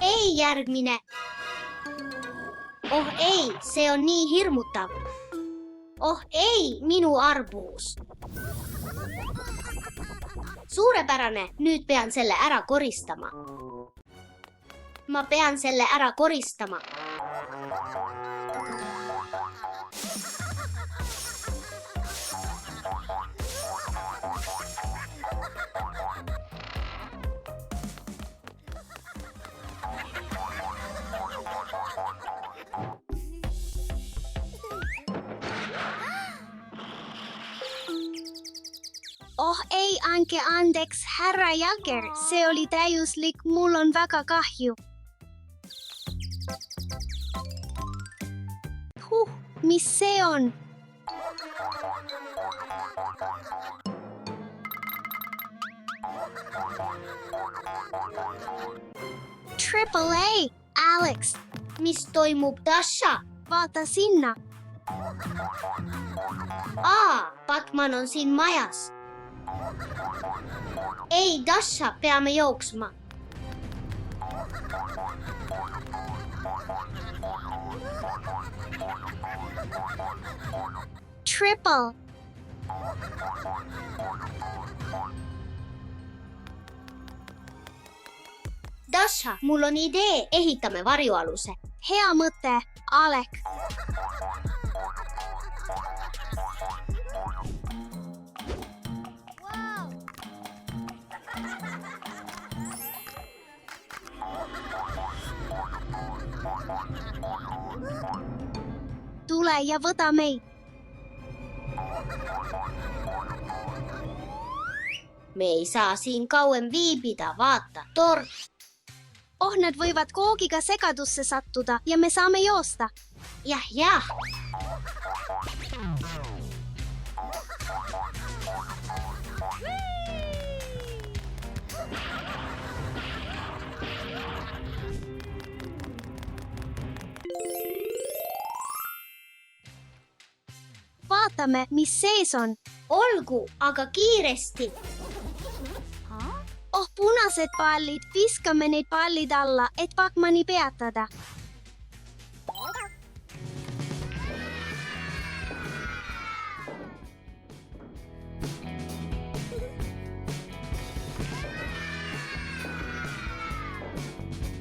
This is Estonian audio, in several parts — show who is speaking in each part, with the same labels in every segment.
Speaker 1: Ei järgmine. Oh ei, see on nii hirmutav. Oh ei, minu arbuus. Suurepärane, nüüd pean selle ära koristama. Ma pean selle ära koristama.
Speaker 2: Oh ei, andke andeks, härra Jagger, see oli täiuslik, mul on väga kahju. Mis see on? Triple A, Alex,
Speaker 1: Mis toimub, Dasha?
Speaker 2: vaata sinna.
Speaker 1: Batman on siin majas. Ei, Dasha, peame jooksma.
Speaker 2: Triple.
Speaker 1: Dasha, mul on idee, ehitame varjualuse.
Speaker 2: Hea mõte, Alek. Tule ja võta meid.
Speaker 1: Me ei saa siin kauem viibida, vaata, tort.
Speaker 2: Oh, nad võivad koogiga segadusse sattuda ja me saame joosta.
Speaker 1: Jah.
Speaker 2: Vaatame, mis sees on.
Speaker 1: Olgu, aga kiiresti.
Speaker 2: Oh, punased pallid, viskame neid pallid alla, et Batmani peatada.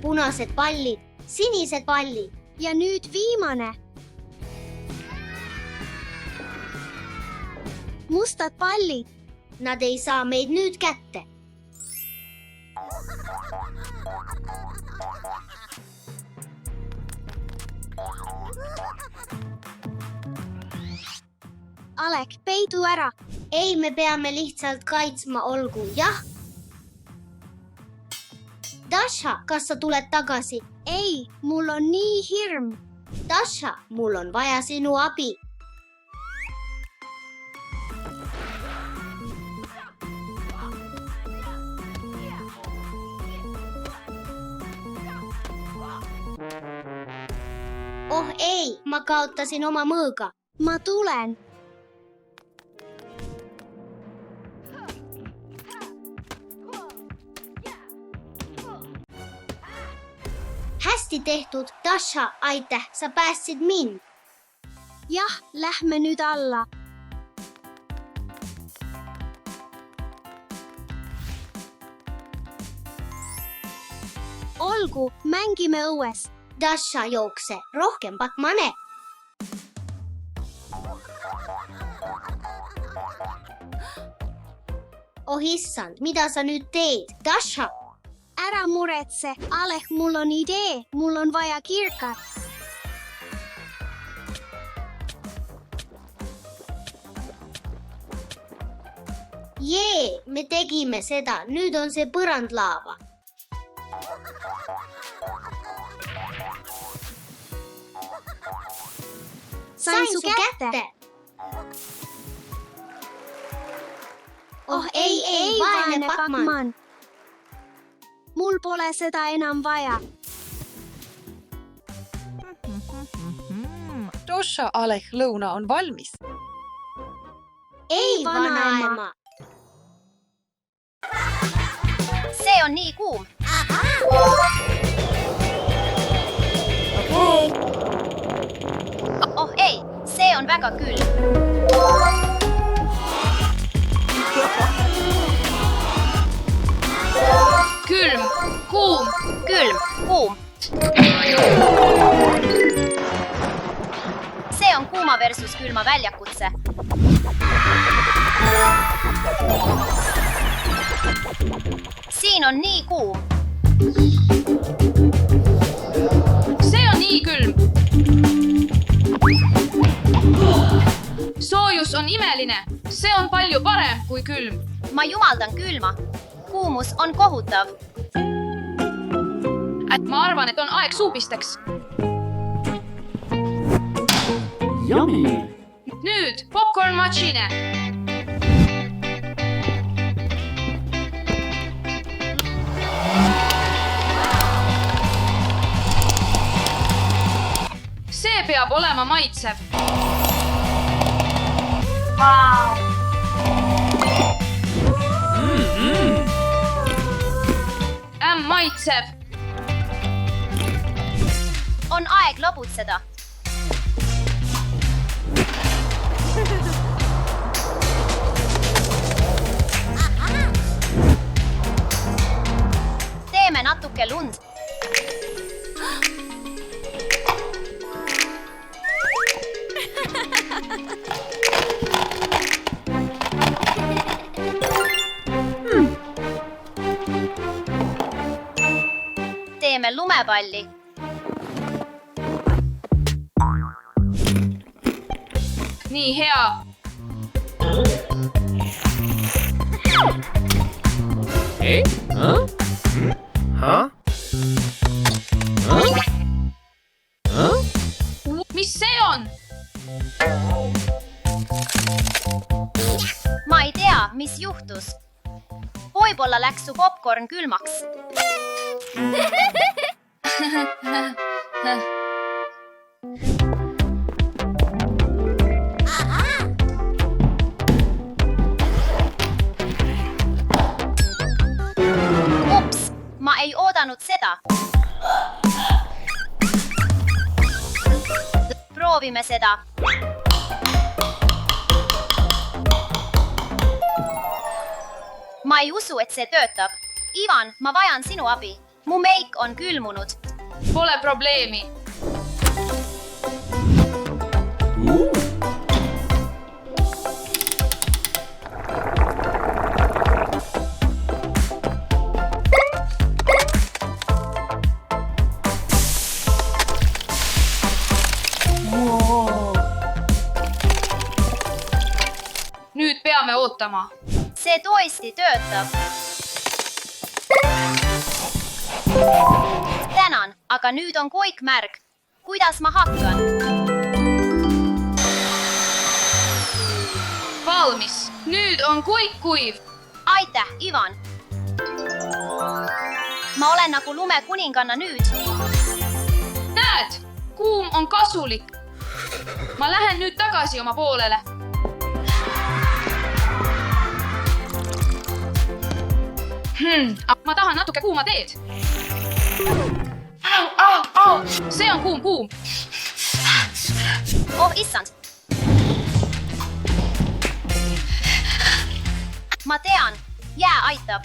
Speaker 1: Punased pallid, sinised pallid.
Speaker 2: Ja nüüd viimane. Mustad pallid.
Speaker 1: Nad ei saa meid nüüd kätte.
Speaker 2: Alek, peidu ära.
Speaker 1: Ei, me peame lihtsalt kaitsma, olgu, jah. Dasha, kas sa tuled tagasi?
Speaker 2: Ei, mul on nii hirm.
Speaker 1: Dasha, mul on vaja sinu abi. Oh ei, ma kaotasin oma mõõga.
Speaker 2: Ma tulen.
Speaker 1: Hästi tehtud, Dasha, aitäh, sa päästsid mind.
Speaker 2: Jah, lähme nüüd alla. Olgu, mängime õues.
Speaker 1: Dasha, jookse, rohkem Batmane. Oh issand, mida sa nüüd teed, Dasha?
Speaker 2: Ära muretse, Alek, mul on idee, mul on vaja kirkat.
Speaker 1: Jee, me tegime seda, nüüd on see põrandlaava.
Speaker 2: Sain su kätte.
Speaker 1: Oh ei, vaene Batman.
Speaker 2: Mul pole seda enam vaja.
Speaker 3: Dasha, Alek, lõuna on valmis.
Speaker 1: Ei, vanaema.
Speaker 2: See on nii kuum. Oh ei, see on väga külm.
Speaker 3: Külm, kuum.
Speaker 2: Külm, kuum. See on kuuma versus külma väljakutse. Siin on nii kuum.
Speaker 3: See on nii külm. Soojus on imeline. See on palju parem kui külm.
Speaker 2: Ma jumaldan külma. Kuumus on kohutav.
Speaker 3: Ma arvan, et on aeg suupisteks.
Speaker 4: Yummy!
Speaker 3: Nüüd popcorn machine. See peab olema maitsev. Maitsev.
Speaker 2: On aeg lobutseda. Teeme natuke lund. Teeme lumepalli.
Speaker 3: Nii hea.
Speaker 4: Hey? Huh? Huh? Huh? Huh?
Speaker 3: Mis see on?
Speaker 2: Ma ei tea, mis juhtus. Võib-olla läks su popcorn külmaks. Ups, ma ei oodanud seda. Proovime seda. Ma ei usu, et see töötab. Ivan, ma vajan sinu abi. Mu meik on külmunud.
Speaker 3: Pole probleemi. Nüüd peame ootama.
Speaker 2: See tõesti töötab. Tänan, aga nüüd on koik märg. Kuidas ma hakkan?
Speaker 3: Valmis. Nüüd on koik kuiv.
Speaker 2: Aitäh, Ivan. Ma olen nagu lumekuninganna nüüd.
Speaker 3: Näed, kuum on kasulik. Ma lähen nüüd tagasi oma poolele. Ma tahan natuke kuuma teed. See on kuum.
Speaker 2: Oh, issand. Ma tean, jää aitab.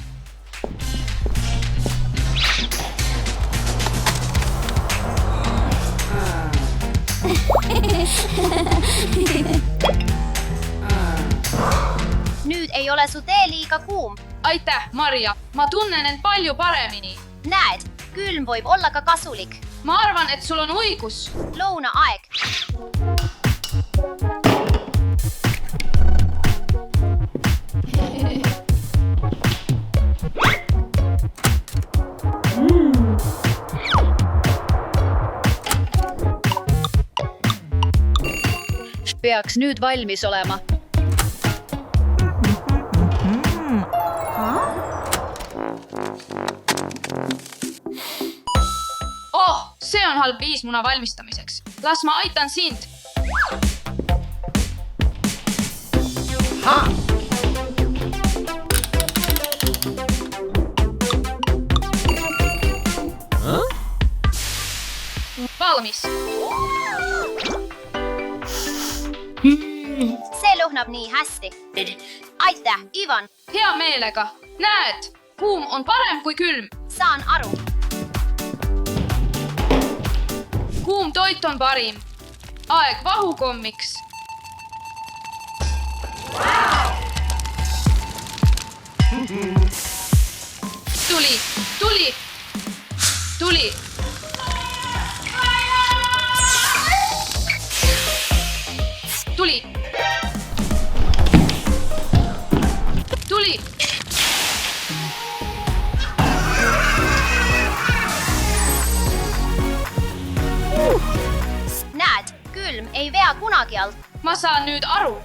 Speaker 2: Nüüd ei ole su tee liiga kuum.
Speaker 3: Aitäh, Marja. Ma tunnen end palju paremini.
Speaker 2: Näed, külm võib olla ka kasulik.
Speaker 3: Ma arvan, et sul on õigus.
Speaker 2: Lõunaaeg.
Speaker 5: Peaks nüüd valmis olema.
Speaker 3: Oh, see on halb viis muna valmistamiseks. Las ma aitan sind. Valmis.
Speaker 6: lõhnab nii hästi. Aitäh, Ivan.
Speaker 3: Hea meelega. Näed, kuum on parem kui külm.
Speaker 6: Saan aru.
Speaker 3: Kuum toit on parim. Aeg vahukommiks. Tuli, tuli, tuli. Tuli. Tuli.
Speaker 6: Näed, külm ei vea kunagi alt.
Speaker 3: Ma saan nüüd aru.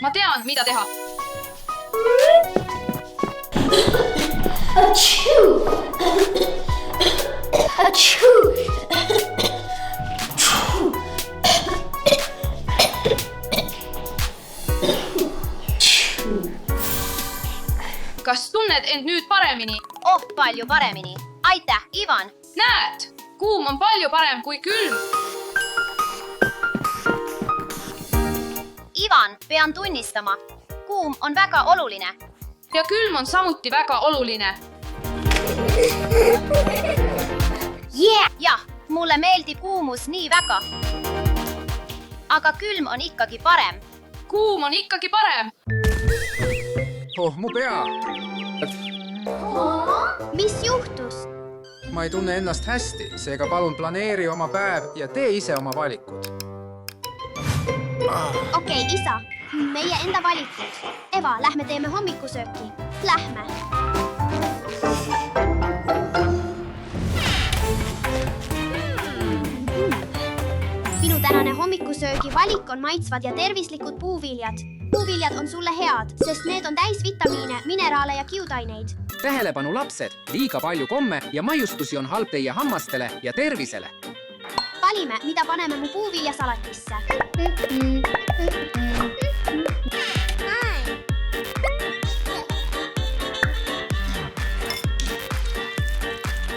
Speaker 3: Ma tean, mida teha. Kas tunned end nüüd paremini?
Speaker 6: Oh, palju paremini. Aitäh, Ivan.
Speaker 3: Näed, kuum on palju parem kui külm.
Speaker 6: Ivan, pean tunnistama. Kuum on väga oluline.
Speaker 3: Ja külm on samuti väga oluline.
Speaker 6: Jah, mulle meeldib kuumus nii väga. Aga külm on ikkagi parem.
Speaker 3: Kuum on ikkagi parem.
Speaker 7: Oh, mu pea!
Speaker 2: Mis juhtus?
Speaker 7: Ma ei tunne ennast hästi, seega palun planeeri oma päev ja tee ise oma valikud.
Speaker 2: Okei, isa, meie enda valitud. Eva, lähme teeme hommikusööki. Lähme. Minu tänane hommikusöögi valik on maitsvad ja tervislikud puuviljad. Puuviljad on sulle head, sest need on täis vitamiine, mineraale ja kiudaineid.
Speaker 7: Tähelepanu lapsed, liiga palju komme ja maiustusi on halb teie hammastele ja tervisele.
Speaker 2: Valime, mida paneme mu puuviljasalatisse.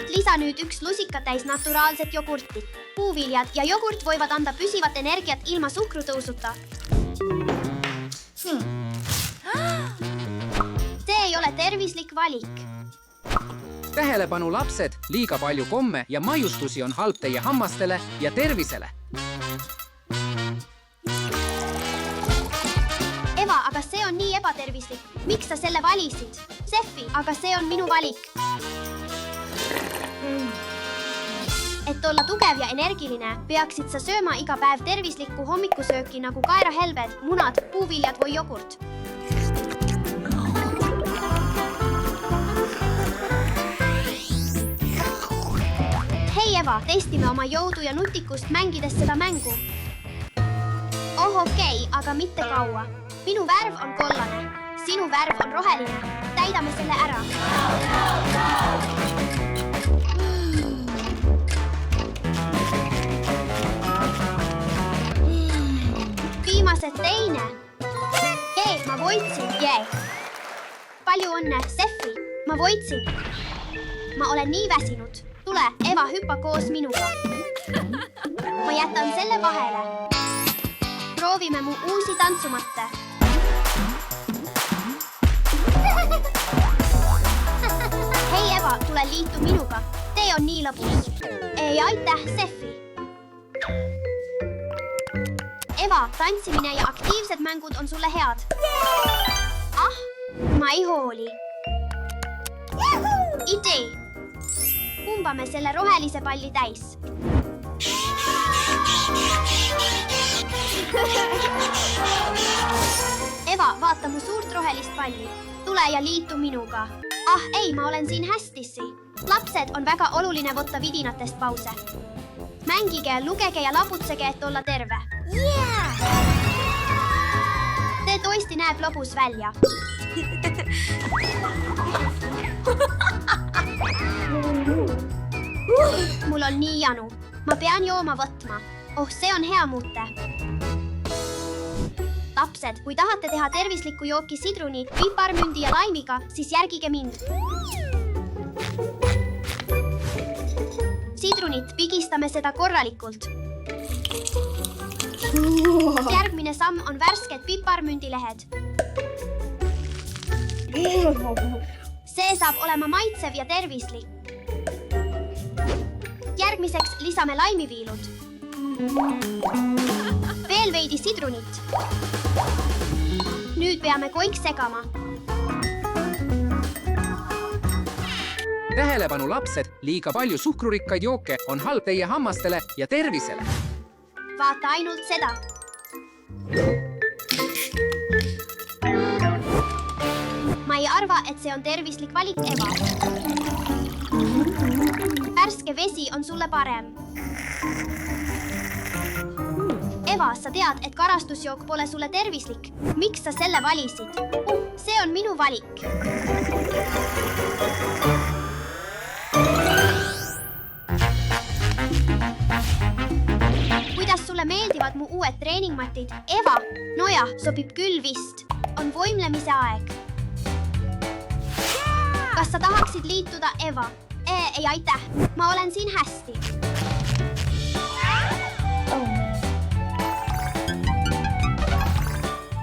Speaker 2: Lisa nüüd 1 lusikatäis naturaalset jogurtit. Puuviljad ja jogurt võivad anda püsivat energiat ilma suhkrutõusuta. See ei ole tervislik valik.
Speaker 7: Tähelepanu lapsed, liiga palju komme ja maiustusi on halb teie hammastele ja tervisele.
Speaker 2: Eva, aga see on nii ebatervislik. Miks sa selle valisid? Seffi, aga see on minu valik. Et olla tugev ja energiline, peaksid sa sööma iga päev tervislikku hommikusööki nagu kaerahelbed, munad, puuviljad või jogurt. Hei Eva, testime oma jõudu ja nutikust mängides seda mängu. Oh okei, aga mitte kaua. Minu värv on kollane. Sinu värv on roheline. Täidame selle ära. Viimased teine. Jee, ma voitsin. Jee. Palju õnne, Seffi. Ma voitsin. Ma olen nii väsinud. Tule, Eva, hüppa koos minuga. Ma jätan selle vahele. Proovime mu uusi tantsumatte. Hei Eva, tule liitu minuga. Tee on nii lõbus. Ei, aitäh, Seffi. Eva, tantsimine ja aktiivsed mängud on sulle head. Ah, ma ei hooli. Idee. Pumbame selle rohelise palli täis. Eva, vaata mu suurt rohelist palli. Tule ja liitu minuga. Ah, ei, ma olen siin hästissi. Lapsed, on väga oluline võtta vidinatest pause. Mängige, lugege ja laputsege, et olla terve. See tõesti näeb lõbus välja. Mul on nii janu. Ma pean jooma võtma. Oh, see on hea muute. Lapsed, kui tahate teha tervislikku jooki sidruni, piparmündi ja laimiga, siis järgige mind. Sidrunit pigistame seda korralikult. Järgmine samm on värsked piparmündilehed. See saab olema maitsev ja tervislik. Järgmiseks lisame laimiviilud. Veel veidi sidrunit. Nüüd peame kõik segama.
Speaker 7: Tähelepanu lapsed, liiga palju suhkrurikkaid jooke on halb teie hammastele ja tervisele.
Speaker 2: Vaata ainult seda. Ma ei arva, et see on tervislik valik, Eva. Värske vesi on sulle parem. Eva, sa tead, et karastusjook pole sulle tervislik. Miks sa selle valisid? See on minu valik. Kuidas sulle meeldivad mu uued treeningmatid? Eva, noja, sobib küll vist. On võimlemise aeg. Kas sa tahaksid liituda, Eva? Ei aitäh. Ma olen siin hästi.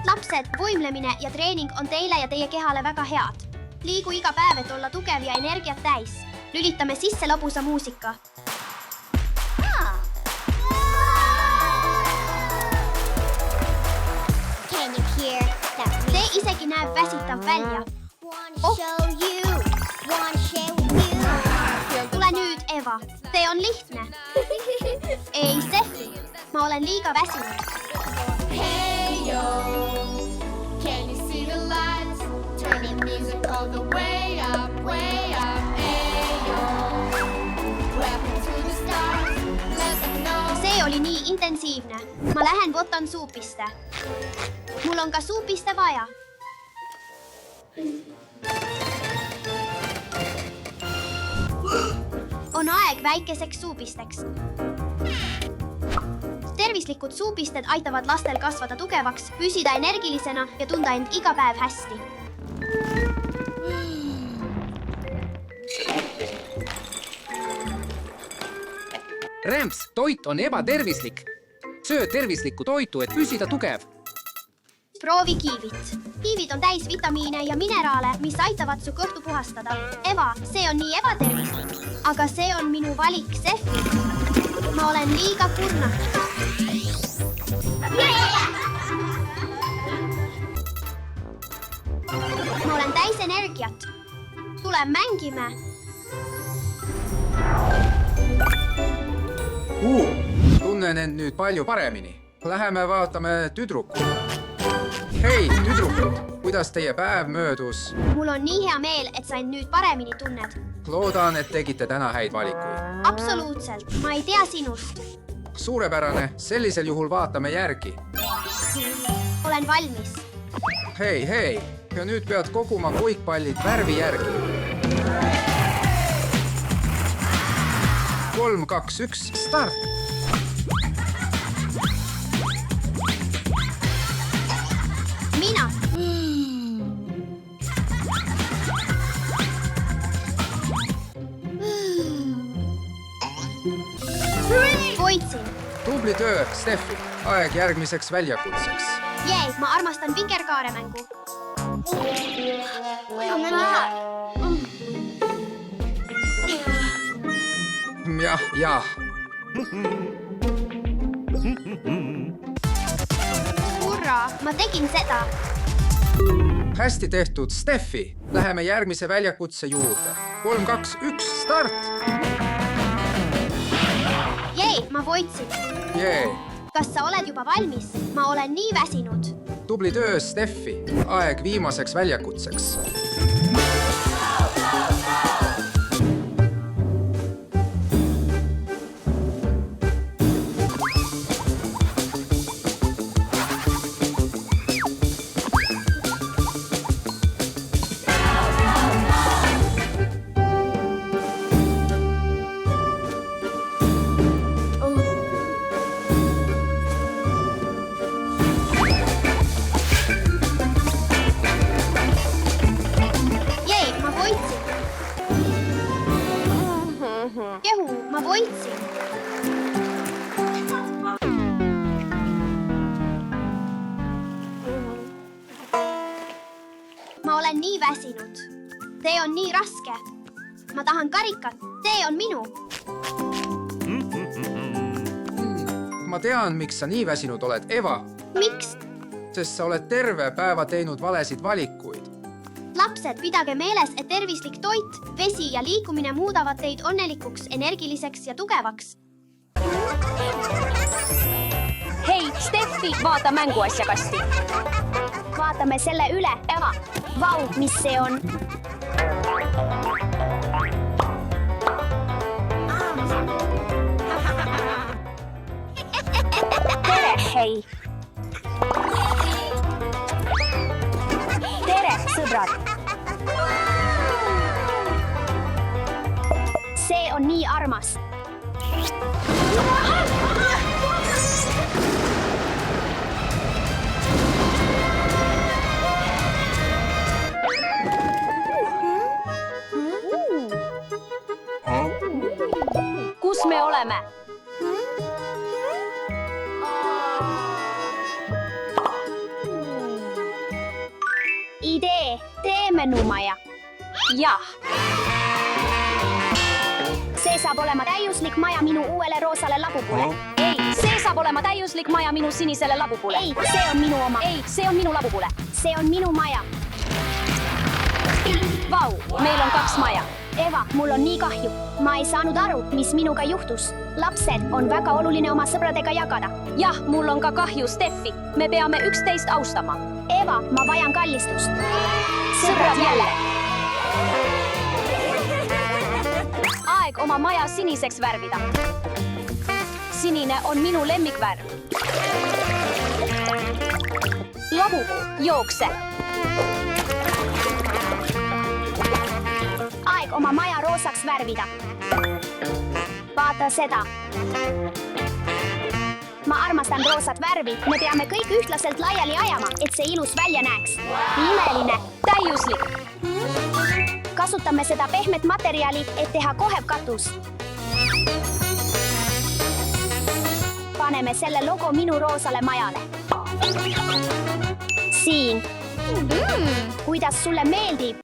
Speaker 2: Lapsed, võimlemine ja treening on teile ja teie kehale väga head. Liigu iga päev, et olla tugev ja energiat täis. Lülitame sisse lõbusa muusika. See isegi näeb väsitav välja. Tule nüüd, Eva. See on lihtne. Ei, Steffi. Ma olen liiga väsinud.
Speaker 8: Hey yo, can you see the lights? Turning music all the way up, way up. Hey yo, welcome to the stars. Let them know.
Speaker 2: See oli nii intensiivne. Ma lähen võtan suupiste. Mul on ka suupiste vaja. On aeg väikeseks suupisteks. Tervislikud suupisted aitavad lastel kasvada tugevaks, püsida energilisena ja tunda end iga päev hästi.
Speaker 7: Rämps, toit on ebatervislik. Söö tervislikku toitu, et püsida tugev.
Speaker 2: Proovi kiivit. Kiivid on täis vitamiine ja mineraale, mis aitavad su kõhtu puhastada. Eva, see on nii ebatervislik. Aga see on minu valik, Steffi. Ma olen liiga kurna. Ma olen täis energiat. Tule mängime.
Speaker 7: Tunnen end nüüd palju paremini. Läheme vaatame tüdrukut. Hei, tüdrukud, kuidas teie päev möödus?
Speaker 2: Mul on nii hea meel, et sa end nüüd paremini tunned.
Speaker 7: Loodan, et tegite täna häid valikuid.
Speaker 2: Absoluutselt. Ma ei tea sinust.
Speaker 7: Suurepärane, sellisel juhul vaatame järgi.
Speaker 2: Olen valmis.
Speaker 7: Hei, ja nüüd pead koguma koikpallid värvi järgi. 3, 2, 1, start!
Speaker 2: Mina. Voitsin.
Speaker 7: Tubli töö, Steffi. Aeg järgmiseks väljakutseks.
Speaker 2: Jee, ma armastan vikerkaaremängu.
Speaker 7: Jah.
Speaker 2: Hurraa, ma tegin seda.
Speaker 7: Hästi tehtud, Steffi. Läheme järgmise väljakutse juurde. 3, 2, 1, start!
Speaker 2: Jee, ma voitsin.
Speaker 7: Jee.
Speaker 2: Kas sa oled juba valmis? Ma olen nii väsinud.
Speaker 7: Tubli töö, Steffi. Aeg viimaseks väljakutseks.
Speaker 2: ma olen nii väsinud. Tee on nii raske. Ma tahan karikat. Tee on minu.
Speaker 7: Ma tean, miks sa nii väsinud oled, Eva.
Speaker 2: Miks?
Speaker 7: Sest sa oled terve päeva teinud valesid valikuid.
Speaker 2: Lapsed, pidage meeles, et tervislik toit, vesi ja liikumine muudavad teid õnnelikuks, energiliseks ja tugevaks.
Speaker 6: Hei, Steffi, vaata mänguasjakasti.
Speaker 2: Vaatame selle üle, Eva. Vau, mis see on?
Speaker 6: Tere, hei. Tere, sõbrad.
Speaker 2: See on nii armas.
Speaker 6: Kus me oleme?
Speaker 2: Idee, teeme numaja.
Speaker 6: Jah.
Speaker 2: See saab olema täiuslik maja minu uuele roosale labupule.
Speaker 6: Ei, see saab olema täiuslik maja minu sinisele labupule.
Speaker 2: Ei, see on minu oma.
Speaker 6: Ei, see on minu labupule.
Speaker 2: See on minu maja.
Speaker 6: Vau, meil on 2 maja.
Speaker 2: Eva, mul on nii kahju. Ma ei saanud aru, mis minuga juhtus. Lapsed, on väga oluline oma sõbradega jagada.
Speaker 6: Jah, mul on ka kahju, Steffi. Me peame üksteist austama.
Speaker 2: Eva, ma vajan kallistust.
Speaker 6: Sõbrad jälle. Aeg oma maja siniseks värvida. Sinine on minu lemmikvärv. Labupuu, jookse.
Speaker 2: Aeg oma maja roosaks värvida. Vaata seda. Ma armastan roosat värvi. Me peame kõik ühtlaselt laiali ajama, et see ilus välja näeks. Imeline.
Speaker 6: Täiuslik.
Speaker 2: Kasutame seda pehmet materjali, et teha kohev katus. Paneme selle logo minu roosale majale. Siin. Kuidas sulle meeldib?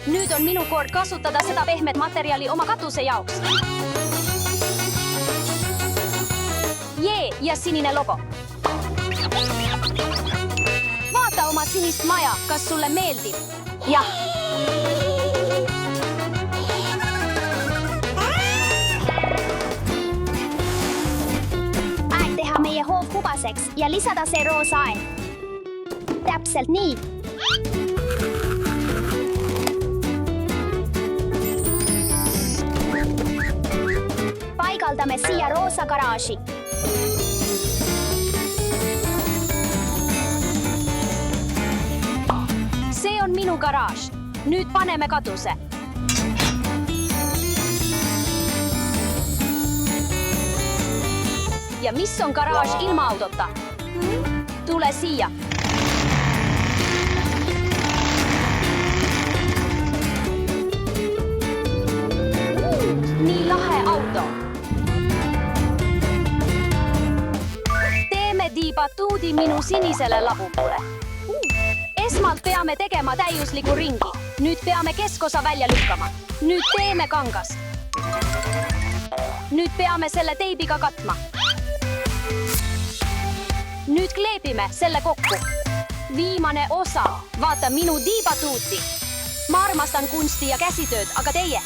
Speaker 6: Nüüd on minu kord kasutada seda pehmet materjali oma katuse jaoks. Jee, ja sinine logo. Vaata oma sinist maja, kas sulle meeldib? Jah.
Speaker 2: Aeg teha meie hoov hubaseks ja lisada see roosa aed. Täpselt nii. Paigaldame siia roosa garaaži.
Speaker 6: See on minu garaaž. Nüüd paneme katuse. Ja mis on garaaž ilma autota? Tule siia. Nii lahe auto. Teeme diibatuudi minu sinisele labupule. Esmalt peame tegema täiusliku ringi. Nüüd peame keskosa välja lükkama. Nüüd teeme kangast. Nüüd peame selle teibiga katma. Nüüd kleepime selle kokku. Viimane osa. Vaata minu diibatuuti. Ma armastan kunsti ja käsitööd, aga teie?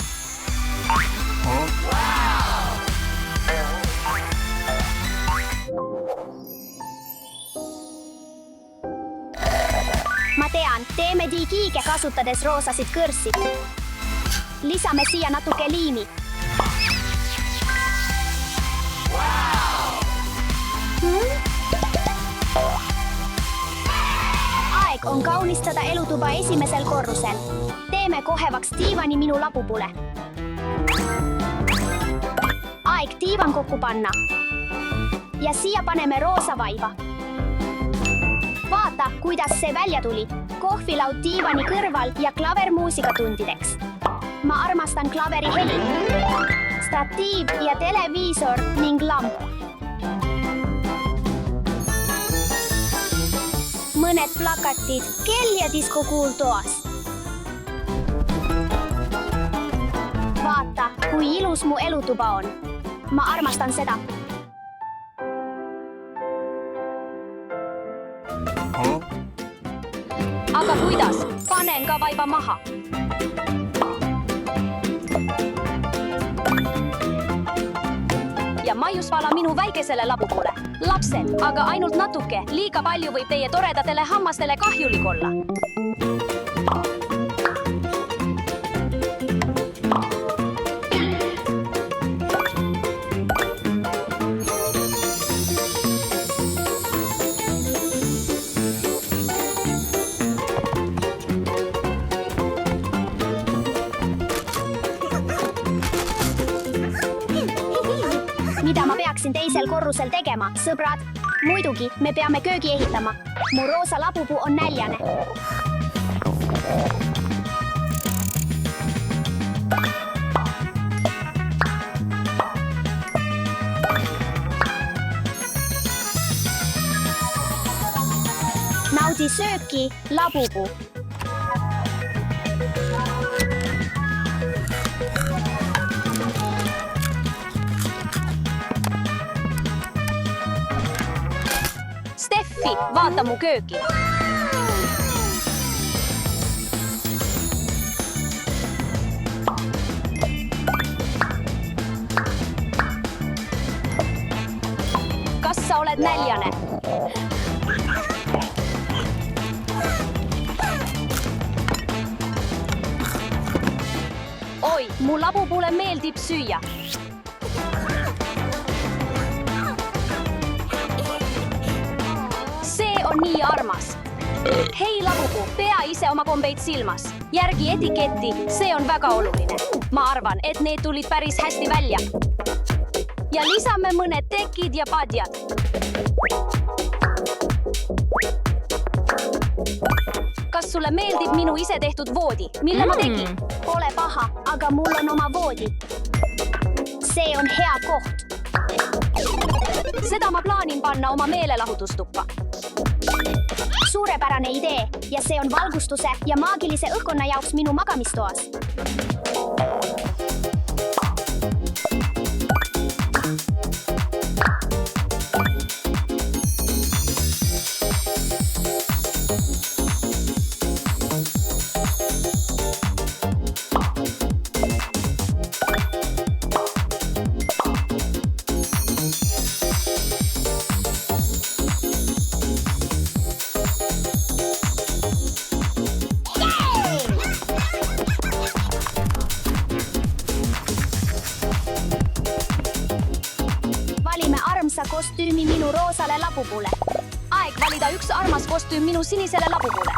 Speaker 2: Ma tean, teeme diigiige kasutades roosasid kõrsi. Lisame siia natuke liimi. Aeg on kaunistada elutuba esimesel korrusel. Teeme kohevaks diivani minu labupule. Aeg diivan kokku panna. Ja siia paneme roosa vaiba. Vaata, kuidas see välja tuli. Kohvilaud diivani kõrval ja klaver muusikatundideks. Ma armastan klaveri heli. Statiiv ja televiisor ning lamp. mõned plakatid kell ja diskokuul toas. Vaata, kui ilus mu elutuba on. Ma armastan seda.
Speaker 6: Aga kuidas? Panen ka vaiba maha. Ja maiusvala minu väikesele labupoole. Lapsed, aga ainult natuke. Liiga palju võib teie toredatele hammastele kahjulik olla.
Speaker 2: Mida ma peaksin teisel korrusel tegema, sõbrad? Muidugi, me peame köögi ehitama. Mu roosa lapupuu on näljane. Naudi sööki, lapupuu.
Speaker 6: Steffi, vaata mu kööki. Kas sa oled näljane? Oi, mu labupuule meeldib süüa. See on nii armas. Hei lapupuu, pea ise oma kombeid silmas. Järgi etiketti, see on väga oluline. Ma arvan, et need tulid päris hästi välja. Ja lisame mõned tekid ja padjad. Kas sulle meeldib minu ise tehtud voodi, mille ma tegin?
Speaker 2: Pole paha, aga mul on oma voodi. See on hea koht.
Speaker 6: Seda ma plaanin panna oma meelelahutustuppa.
Speaker 2: Suurepärane idee ja see on valgustuse ja maagilise õhkkonna jaoks minu magamistoas. Valime armsa kostüümi minu roosale lapupuule.
Speaker 6: Aeg valida üks armas kostüüm minu sinisele labupuule.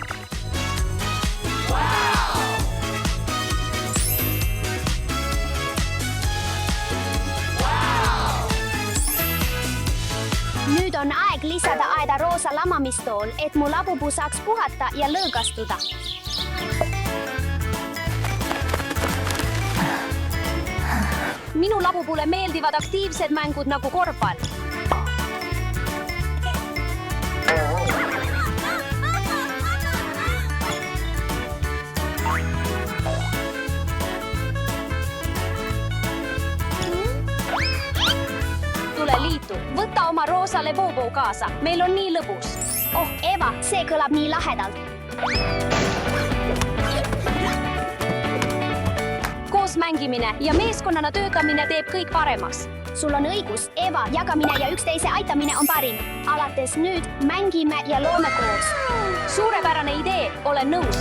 Speaker 2: Nüüd on aeg lisada aeda roosa lamamistool, et mu lapupuu saaks puhata ja lõõgastuda.
Speaker 6: Minu labupuule meeldivad aktiivsed mängud nagu korvpall. Tule liitu, võta oma roosale booboo kaasa. Meil on nii lõbus.
Speaker 2: Oh, Eva, see kõlab nii lahedalt.
Speaker 6: Koos mängimine ja meeskonnana töötamine teeb kõik paremas.
Speaker 2: Sul on õigus, Eva, jagamine ja üksteise aitamine on parim. Alates nüüd mängime ja loome koos.
Speaker 6: Suurepärane idee, olen nõus.